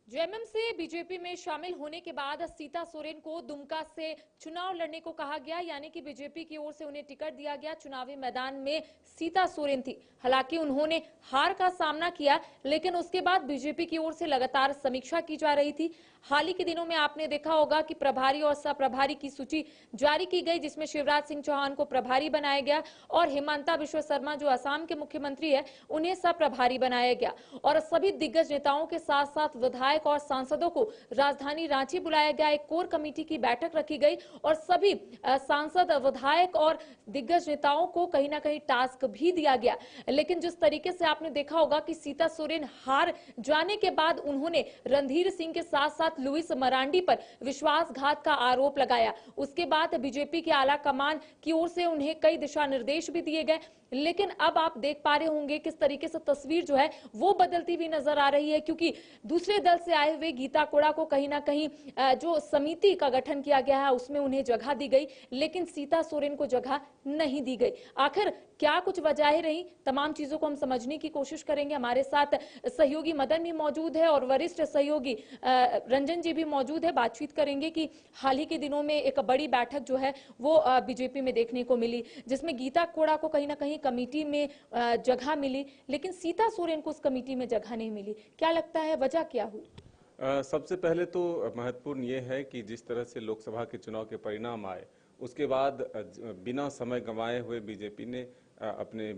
JMM से BJP में शामिल होने के बाद सीता सोरेन को दुमका से चुनाव लड़ने को कहा गया, यानी कि बीजेपी की ओर से उन्हें टिकट दिया गया। चुनावी मैदान में सीता सोरेन थी। हालांकि उन्होंने हार का सामना किया, लेकिन उसके बाद बीजेपी की ओर से लगातार समीक्षा की जा रही थी। हाल ही के दिनों में आपने देखा होगा कि प्रभारी और सह-प्रभारी की सूची जारी की गई, जिसमें शिवराज सिंह चौहान को प्रभारी बनाया गया और हिमंता बिश्व शर्मा, जो असम के मुख्यमंत्री है, उन्हें सह-प्रभारी बनाया गया। और सभी दिग्गज नेताओं के साथ साथ विधायक और सांसदों को राजधानी रांची बुलाया गया। एक कोर कमेटी की बैठक रखी गई और सभी सांसद, विधायक और दिग्गज नेताओं को कहीं ना कहीं टास्क भी दिया गया। लेकिन जिस तरीके से आपने देखा होगा कि सीता सोरेन हार जाने के बाद उन्होंने रणधीर सिंह के साथ साथ लुइस मरांडी पर विश्वासघात का आरोप लगाया। उसके बाद बीजेपी के आला कमान की ओर से उन्हें कई दिशा निर्देश भी दिए गए। लेकिन अब आप देख पा रहे होंगे किस तरीके से तस्वीर जो है वो बदलती हुई नजर आ रही है, क्योंकि दूसरे दल से आए हुए गीता कोड़ा को कहीं ना कहीं जो समिति का गठन किया गया है उसमें उन्हें जगह दी गई, लेकिन सीता सोरेन को जगह नहीं दी गई। आखिर क्या कुछ वजहें रही, तमाम चीजों को हम समझने की कोशिश करेंगे। हमारे साथ सहयोगी मदन भी मौजूद है और वरिष्ठ सहयोगी रंजन जी भी मौजूद है। बातचीत करेंगे कि हाल ही के दिनों में एक बड़ी बैठक जो है वो बीजेपी में देखने को मिली, जिसमें गीता कोड़ा को कहीं ना कहीं कमेटी में जगह मिली, लेकिन सीता सोरेन को उस कमेटी में जगह नहीं मिली। क्या लगता है वजह क्या हुई? सबसे पहले तो महत्वपूर्ण ये है कि जिस तरह से लोकसभा के चुनाव के परिणाम आए, उसके बाद बिना समय गंवाए हुए बीजेपी ने अपने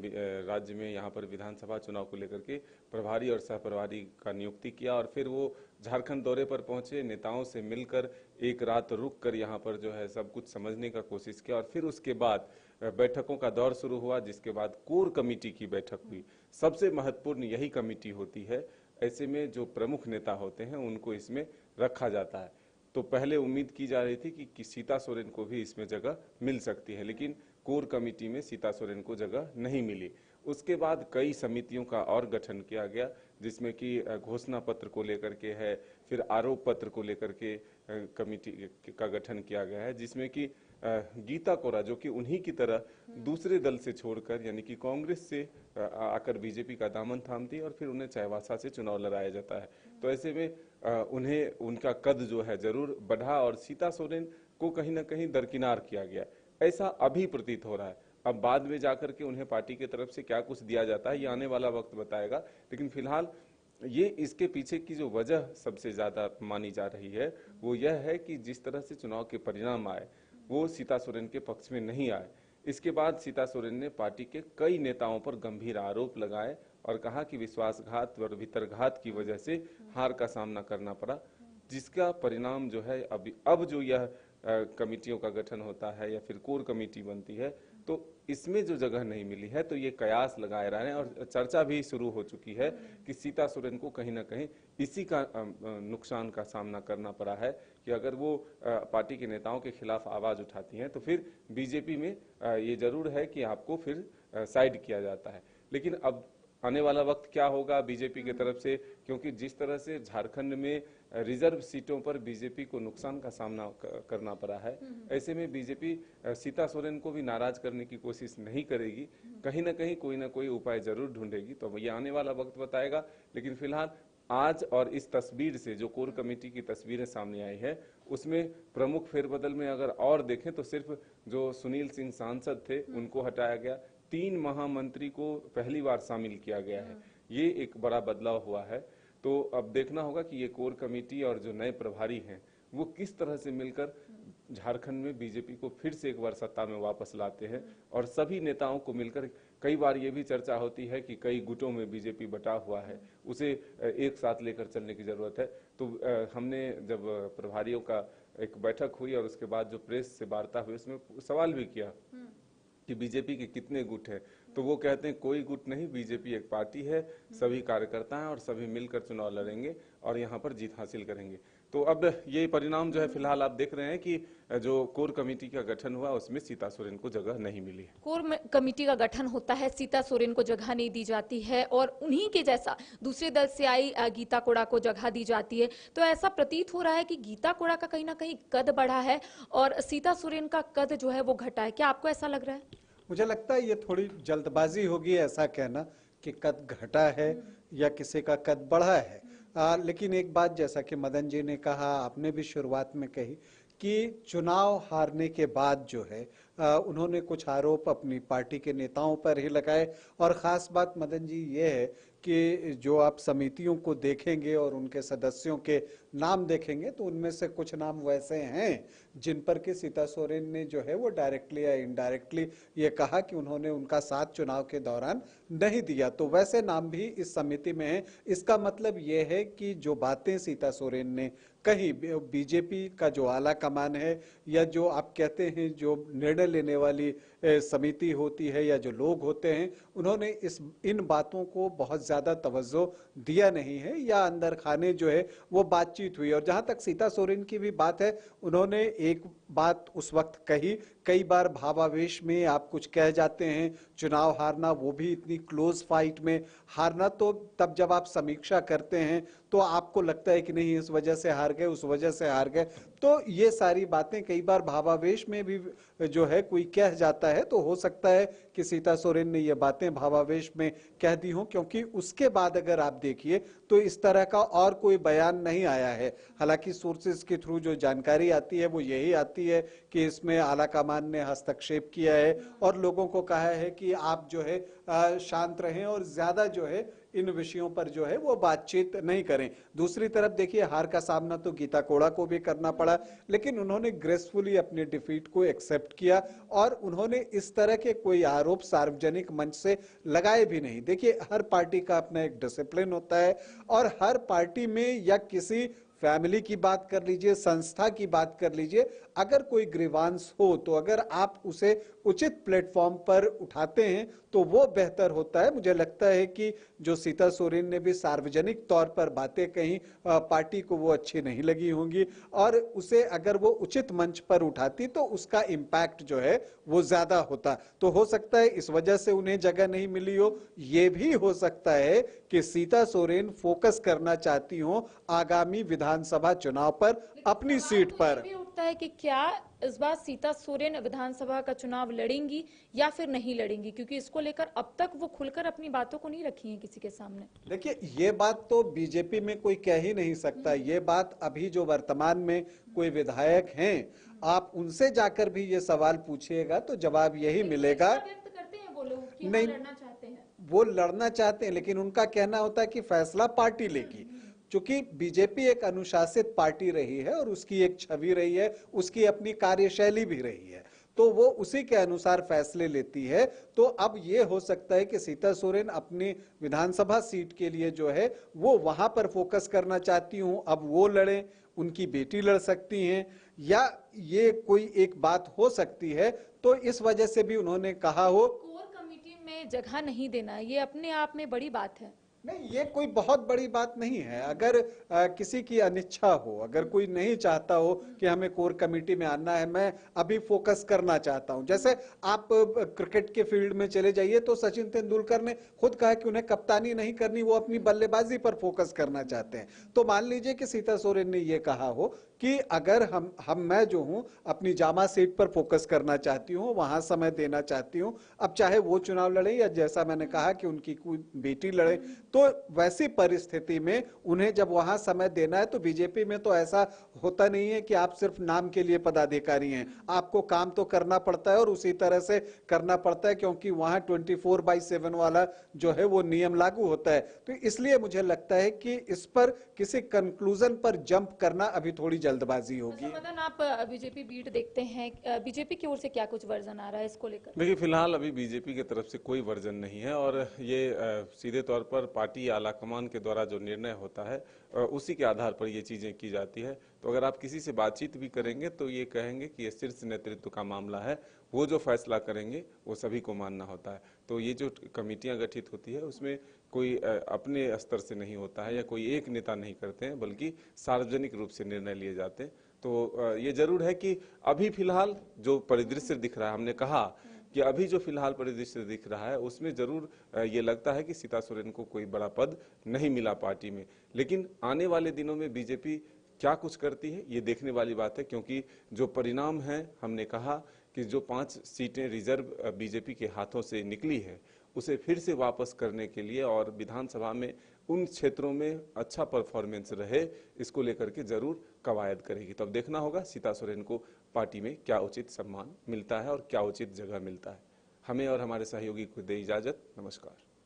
राज्य में यहाँ पर विधानसभा चुनाव को लेकर के प्रभारी और सहप्रभारी का नियुक्ति किया और फिर वो झारखंड दौरे पर पहुंचे, नेताओं से मिलकर एक रात रुक कर यहाँ पर जो है सब कुछ समझने का कोशिश किया और फिर उसके बाद बैठकों का दौर शुरू हुआ, जिसके बाद कोर कमेटी की बैठक हुई। सबसे महत्वपूर्ण यही कमेटी होती है। ऐसे में जो प्रमुख नेता होते हैं उनको इसमें रखा जाता है। तो पहले उम्मीद की जा रही थी कि सीता सोरेन को भी इसमें जगह मिल सकती है, लेकिन कोर कमेटी में सीता सोरेन को जगह नहीं मिली। उसके बाद कई समितियों का और गठन किया गया, जिसमें कि घोषणा पत्र को लेकर के है, फिर आरोप पत्र को लेकर के कमेटी का गठन किया गया है, जिसमें कि गीता कोड़ा, जो कि उन्हीं की तरह दूसरे दल से छोड़कर यानी कि कांग्रेस से आकर बीजेपी का दामन थामती और फिर उन्हें चाईबासा से चुनाव लड़ाया जाता है। तो ऐसे में उन्हें उनका कद जो है जरूर बढ़ा और सीता सोरेन को कहीं ना कहीं दरकिनार किया गया, ऐसा अभी प्रतीत हो रहा है। अब बाद में जाकर के उन्हें पार्टी की तरफ से क्या कुछ दिया जाता है ये आने वाला वक्त बताएगा, लेकिन फिलहाल ये इसके पीछे की जो वजह सबसे ज्यादा मानी जा रही है वो यह है कि जिस तरह से चुनाव के परिणाम आए वो सीता सोरेन के पक्ष में नहीं आए। इसके बाद सीता सोरेन ने पार्टी के कई नेताओं पर गंभीर आरोप लगाए और कहा कि विश्वासघात और भीतरघात की वजह से हार का सामना करना पड़ा, जिसका परिणाम जो है अब जो यह कमेटियों का गठन होता है या फिर कोर कमेटी बनती है, तो इसमें जो जगह नहीं मिली है तो ये कयास लगाए रहे हैं और चर्चा भी शुरू हो चुकी है कि सीता सोरेन को कहीं ना कहीं इसी का नुकसान का सामना करना पड़ा है कि अगर वो पार्टी के नेताओं के खिलाफ आवाज उठाती हैं तो फिर बीजेपी में ये जरूर है कि आपको फिर साइड किया जाता है। लेकिन अब आने वाला वक्त क्या होगा बीजेपी की तरफ से, क्योंकि जिस तरह से झारखंड में रिजर्व सीटों पर बीजेपी को नुकसान का सामना करना पड़ा है, ऐसे में बीजेपी सीता सोरेन को भी नाराज करने की कोशिश नहीं करेगी, कहीं ना कोई उपाय जरूर ढूंढेगी। तो ये आने वाला वक्त बताएगा। लेकिन फिलहाल आज और इस तस्वीर से जो कोर कमेटी की तस्वीरें सामने आई है उसमें प्रमुख फेरबदल में अगर और देखें तो सिर्फ जो सुनील सिंह सांसद थे उनको हटाया गया, 3 महामंत्री को पहली बार शामिल किया गया है, ये एक बड़ा बदलाव हुआ है। तो अब देखना होगा कि ये कोर कमेटी और जो नए प्रभारी हैं वो किस तरह से मिलकर झारखंड में बीजेपी को फिर से एक बार सत्ता में वापस लाते हैं। और सभी नेताओं को मिलकर, कई बार ये भी चर्चा होती है कि कई गुटों में बीजेपी बटा हुआ है, उसे एक साथ लेकर चलने की जरूरत है। तो हमने जब प्रभारियों का एक बैठक हुई और उसके बाद जो प्रेस से वार्ता हुई उसमें सवाल भी किया कि बीजेपी के कितने गुट हैं, तो वो कहते हैं कोई गुट नहीं, बीजेपी एक पार्टी है, सभी कार्यकर्ता हैं और सभी मिलकर चुनाव लड़ेंगे और यहाँ पर जीत हासिल करेंगे। तो अब ये परिणाम जो है फिलहाल आप देख रहे हैं कि जो कोर कमेटी का गठन हुआ उसमें सीता सोरेन को जगह नहीं मिली है। कोर कमेटी का गठन होता है, सीता सोरेन को जगह नहीं दी जाती है और उन्हीं के जैसा दूसरे दल से आई गीता कोड़ा को जगह दी जाती है। तो ऐसा प्रतीत हो रहा है कि गीता कोड़ा का कहीं ना कहीं कद बढ़ा है और सीता सोरेन का कद जो है वो घटा है। क्या आपको ऐसा लग रहा है? मुझे लगता है ये थोड़ी जल्दबाजी होगी ऐसा कहना कि कद घटा है या किसी का कद बढ़ा है। लेकिन एक बात जैसा कि मदन जी ने कहा, आपने भी शुरुआत में कही कि चुनाव हारने के बाद जो है उन्होंने कुछ आरोप अपनी पार्टी के नेताओं पर ही लगाए। और ख़ास बात मदन जी ये है कि जो आप समितियों को देखेंगे और उनके सदस्यों के नाम देखेंगे तो उनमें से कुछ नाम वैसे हैं जिन पर कि सीता सोरेन ने जो है वो डायरेक्टली या इनडायरेक्टली ये कहा कि उन्होंने उनका साथ चुनाव के दौरान नहीं दिया। तो वैसे नाम भी इस समिति में हैं। इसका मतलब ये है कि जो बातें सीता सोरेन ने कहीं बीजेपी का जो आला कमान है या जो आप कहते हैं जो निर्णय लेने वाली समिति होती है या जो लोग होते हैं, उन्होंने इन बातों को बहुत ज़्यादा तवज्जो दिया नहीं है या अंदर खाने जो है वो बातचीत हुई। और जहाँ तक सीता सोरेन की भी बात है, उन्होंने एक बात उस वक्त कही, कई बार भावावेश में आप कुछ कह जाते हैं, चुनाव हारना वो भी इतनी क्लोज फाइट में हारना, तो तब जब आप समीक्षा करते हैं तो आपको लगता है कि नहीं इस वजह से हार गए उस वजह से हार गए। तो ये सारी बातें कई बार भावावेश में भी जो है कोई कह जाता है, तो हो सकता है कि सीता सोरेन ने ये बातें भावावेश में कह दी हों, क्योंकि उसके बाद अगर आप देखिए तो इस तरह का और कोई बयान नहीं आया है। हालांकि सोर्सेज के थ्रू जो जानकारी आती है वो यही आती है कि इसमें आला कमान ने हस्तक्षेप किया है और लोगों को कहा है कि आप जो है शांत रहें और ज्यादा जो है इन विषयों पर जो है वो बातचीत नहीं करें। दूसरी तरफ देखिए हार का सामना तो गीता कोड़ा को भी करना पड़ा, लेकिन उन्होंने ग्रेसफुली अपने डिफीट को एक्सेप्ट किया और उन्होंने इस तरह के कोई आरोप सार्वजनिक मंच से लगाए भी नहीं। देखिए हर पार्टी का अपना एक डिसिप्लिन होता है और हर पार्टी में या किसी फैमिली की बात कर लीजिए, संस्था की बात कर लीजिए, अगर कोई ग्रीवांस हो तो अगर आप उसे उचित प्लेटफॉर्म पर उठाते हैं तो वो बेहतर होता है। मुझे लगता है कि जो सीता सोरेन ने भी सार्वजनिक तौर पर बातें कही, पार्टी को वो अच्छी नहीं लगी होंगी और उसे अगर वो उचित मंच पर उठाती तो उसका इम्पैक्ट जो है वो ज्यादा होता। तो हो सकता है इस वजह से उन्हें जगह नहीं मिली हो। ये भी हो सकता है कि सीता सोरेन फोकस करना चाहती हो आगामी विधानसभा चुनाव पर अपनी सीट पर। भी उठता है कि क्या इस बार सीता सोरेन विधानसभा का चुनाव लड़ेंगी या फिर नहीं लड़ेंगी, क्योंकि इसको लेकर अब तक वो खुलकर अपनी बातों को नहीं रखी है किसी के सामने। देखिए ये बात तो बीजेपी में कोई कह ही नहीं सकता। ये बात अभी जो वर्तमान में कोई विधायक हैं, आप उनसे जाकर भी ये सवाल पूछिएगा तो जवाब यही मिलेगा। व्यक्त करते हैं वो लोग कि नहीं, लड़ना चाहते हैं। वो लड़ना चाहते हैं लेकिन उनका कहना होता है कि फैसला पार्टी लेगी। चूंकि बीजेपी एक अनुशासित पार्टी रही है और उसकी एक छवि रही है, उसकी अपनी कार्यशैली भी रही है, तो वो उसी के अनुसार फैसले लेती है। तो अब ये हो सकता है कि सीता सोरेन अपनी विधानसभा सीट के लिए जो है वो वहां पर फोकस करना चाहती हूं। अब वो लड़े, उनकी बेटी लड़ सकती हैं या ये कोई एक बात हो सकती है। तो इस वजह से भी उन्होंने कहा हो कोर कमेटी में जगह नहीं देना, ये अपने आप में बड़ी बात है। नहीं, ये कोई बहुत बड़ी बात नहीं है। अगर किसी की अनिच्छा हो, अगर कोई नहीं चाहता हो कि हमें कोर कमेटी में आना है, मैं अभी फोकस करना चाहता हूं, जैसे आप क्रिकेट के फील्ड में चले जाइए तो सचिन तेंदुलकर ने खुद कहा कि उन्हें कप्तानी नहीं करनी, वो अपनी बल्लेबाजी पर फोकस करना चाहते हैं। तो मान लीजिए कि सीता सोरेन ने ये कहा हो कि अगर मैं जो हूं अपनी जामा सीट पर फोकस करना चाहती हूं, वहां समय देना चाहती हूं, अब चाहे वो चुनाव लड़े या जैसा मैंने कहा कि उनकी कोई बेटी लड़े, तो वैसी परिस्थिति में उन्हें जब वहां समय देना है तो बीजेपी में तो ऐसा होता नहीं है कि आप सिर्फ नाम के लिए पदाधिकारी हैं, आपको काम तो करना पड़ता है और उसी तरह से करना पड़ता है, क्योंकि वहां 24/7 वाला जो है वो नियम लागू होता है। तो इसलिए मुझे लगता है कि इस पर किसी कंक्लूजन पर जंप करना अभी थोड़ी जल्दबाजी होगी। मदन, आप बीजेपी बीट देखते हैं, बीजेपी की ओर से क्या कुछ वर्जन आ रहा है इसको लेकर? देखिए फिलहाल अभी बीजेपी की तरफ से कोई वर्जन नहीं है और ये सीधे तौर पर पार्टी आलाकमान के द्वारा जो निर्णय होता है उसी के आधार पर ये चीज़ें की जाती है। तो अगर आप किसी से बातचीत भी करेंगे तो ये कहेंगे कि ये शीर्ष नेतृत्व का मामला है, वो जो फैसला करेंगे वो सभी को मानना होता है। तो ये जो कमेटियां गठित होती है उसमें कोई अपने स्तर से नहीं होता है या कोई एक नेता नहीं करते हैं, बल्कि सार्वजनिक रूप से निर्णय लिए जाते हैं। तो ये जरूर है कि अभी फिलहाल जो परिदृश्य दिख रहा है, हमने कहा कि अभी जो फिलहाल परिदृश्य दिख रहा है उसमें जरूर ये लगता है कि सीता सोरेन को कोई बड़ा पद नहीं मिला पार्टी में, लेकिन आने वाले दिनों में बीजेपी क्या कुछ करती है ये देखने वाली बात है। क्योंकि जो परिणाम है, हमने कहा कि जो 5 सीटें रिजर्व बीजेपी के हाथों से निकली है उसे फिर से वापस करने के लिए और विधानसभा में उन क्षेत्रों में अच्छा परफॉर्मेंस रहे, इसको लेकर के जरूर कवायद करेगी। तो अब देखना होगा सीता सोरेन को पार्टी में क्या उचित सम्मान मिलता है और क्या उचित जगह मिलता है। हमें और हमारे सहयोगी को दे इजाजत। नमस्कार।